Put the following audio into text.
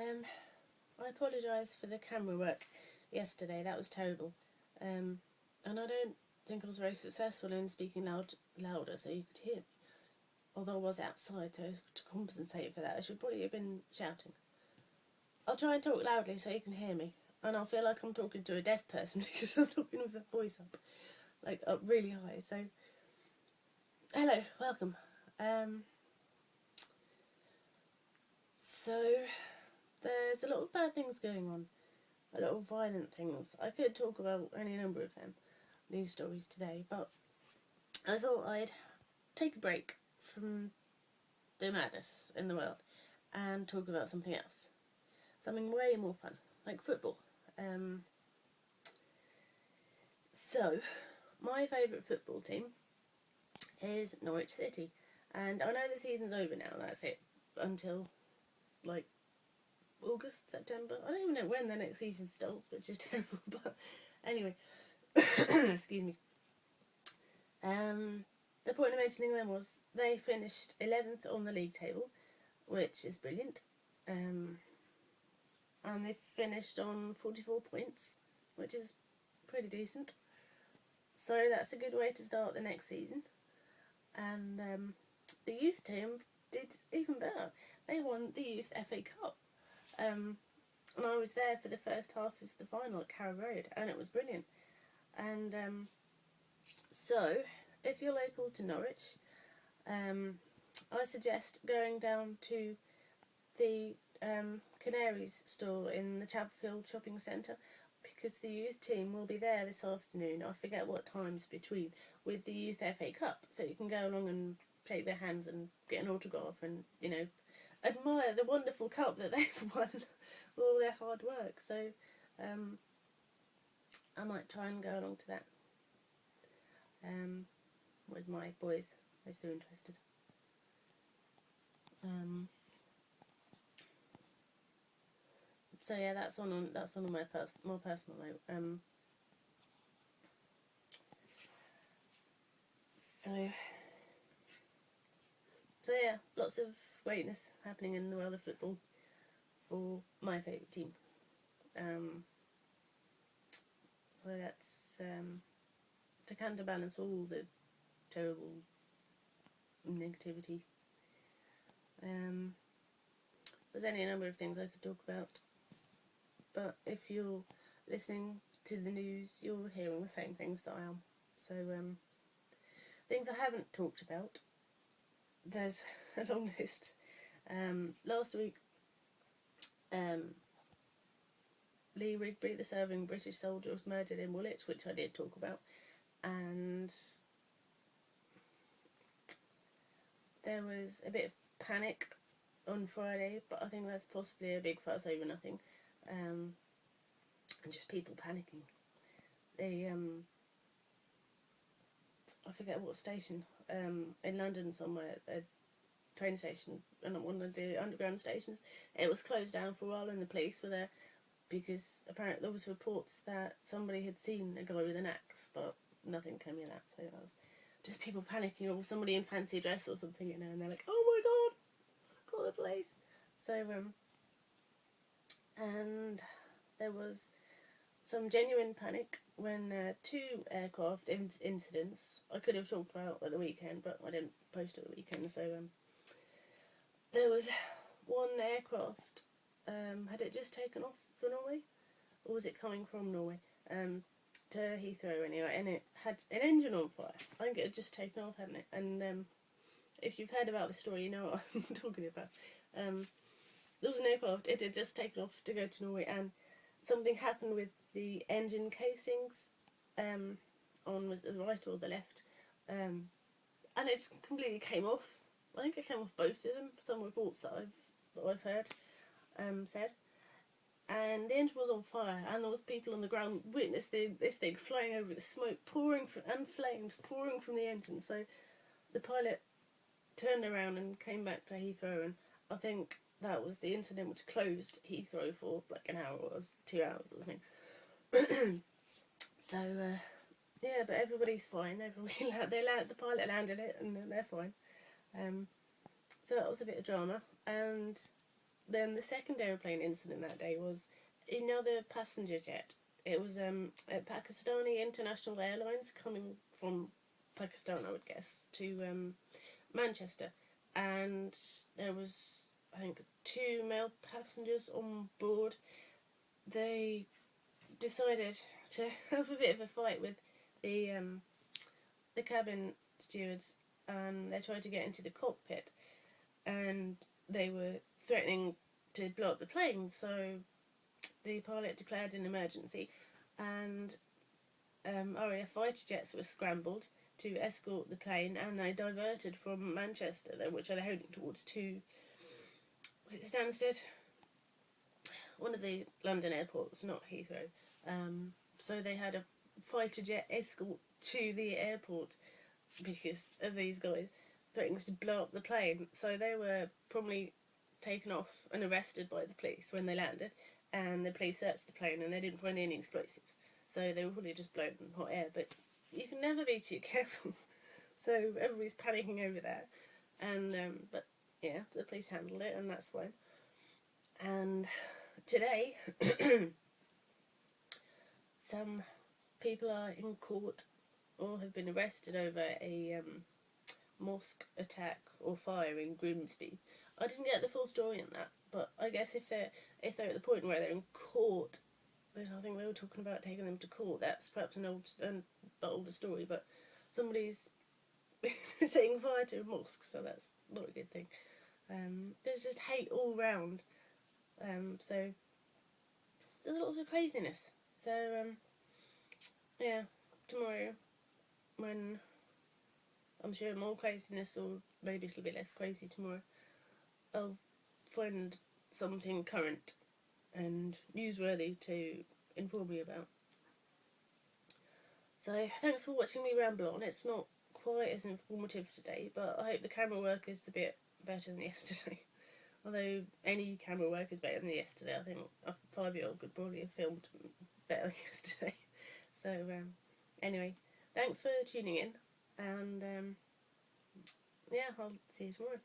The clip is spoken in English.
I apologise for the camera work yesterday. That was terrible. And I don't think I was very successful in speaking louder so you could hear me. Although I was outside, so to compensate for that, I should probably have been shouting. I'll try and talk loudly so you can hear me. And I'll feel like I'm talking to a deaf person because I'm talking with the voice up really high. So, hello, welcome. So, there's a lot of bad things going on. A lot of violent things. I could talk about any number of them, news stories today, but I thought I'd take a break from the madness in the world and talk about something else. Something way more fun, like football. So, my favourite football team is Norwich City. And I know the season's over now, that's it. Until, like, August, September. I don't even know when the next season starts, which is terrible. But anyway, excuse me. The point of mentioning them was they finished 11th on the league table, which is brilliant. And they finished on 44 points, which is pretty decent. So that's a good way to start the next season. And the youth team did even better. They won the Youth FA Cup. And I was there for the first half of the final at Carrow Road, and it was brilliant. And so, if you're local to Norwich, I suggest going down to the Canary Store in the Chapelfield shopping centre, because the youth team will be there this afternoon. I forget what times between, with the Youth FA Cup, so you can go along and shake their hands and get an autograph and, you know, admire the wonderful cup that they've won, all their hard work. So I might try and go along to that with my boys if they're interested. So yeah, that's on my more personal note. So yeah, lots of greatness happening in the world of football for my favourite team. So that's to counterbalance all the terrible negativity. There's only a number of things I could talk about, but if you're listening to the news, you're hearing the same things that I am. So things I haven't talked about, there's a long list. Last week, Lee Rigby, the serving British soldier, was murdered in Woolwich, which I did talk about, and there was a bit of panic on Friday, but I think that's possibly a big fuss over nothing, and just people panicking. They, I forget what station, in London somewhere, a train station, and one of the underground stations, it was closed down for a while, and the police were there, because apparently there was reports that somebody had seen a guy with an axe, but nothing came of that, so that was just people panicking, or somebody in fancy dress or something, you know, and they're like, oh my god, call the police. So, and there was some genuine panic when two aircraft incidents, I could have talked about at the weekend, but I didn't post at the weekend, so there was one aircraft, had it just taken off for Norway, or was it coming from Norway, to Heathrow anyway, and it had an engine on fire. I think it had just taken off, hadn't it? And if you've heard about the story, you know what I'm talking about. There was an aircraft, it had just taken off to go to Norway, and something happened with the engine casings, on was the right or the left, and it just completely came off. I think it came off both of them, some reports that I've heard said. And the engine was on fire, and there was people on the ground witnessing this thing flying over, the smoke pouring and flames pouring from the engine. So the pilot turned around and came back to Heathrow, and I think that was the incident which closed Heathrow for like an hour or 2 hours or something. So yeah, but everybody's fine. The pilot landed it, and they're fine. So that was a bit of drama, and then the second aeroplane incident that day was, the passenger jet. It was a Pakistani International Airlines coming from Pakistan, I would guess, to Manchester, and there was, I think, 2 male passengers on board. They decided to have a bit of a fight with the cabin stewards, and they tried to get into the cockpit, and they were threatening to blow up the plane. So the pilot declared an emergency, and RAF fighter jets were scrambled to escort the plane, and they diverted from Manchester, which are heading towards was it Stansted? One of the London airports, not Heathrow. So they had a fighter jet escort to the airport because of these guys threatening to blow up the plane. So they were probably taken off and arrested by the police when they landed, and the police searched the plane and they didn't find any explosives. So they were probably just blown in hot air, but you can never be too careful. So everybody's panicking over that, and but yeah, the police handled it, and that's fine. And today, some people are in court or have been arrested over a mosque attack or fire in Grimsby. I didn't get the full story on that, but I guess if they're at the point where they're in court, there's nothing they were talking about taking them to court. That's perhaps an older story, but somebody's setting fire to a mosque, so that's not a good thing. There's just hate all round. So there's lots of craziness. So yeah, tomorrow, when I'm sure more craziness, or maybe a little bit less crazy tomorrow, I'll find something current and newsworthy to inform you about. So thanks for watching me ramble on. It's not quite as informative today, but I hope the camera work is a bit better than yesterday. Although any camera work is better than yesterday. I think a 5-year-old could probably have filmed better than yesterday. So anyway, thanks for tuning in, and yeah, I'll see you tomorrow.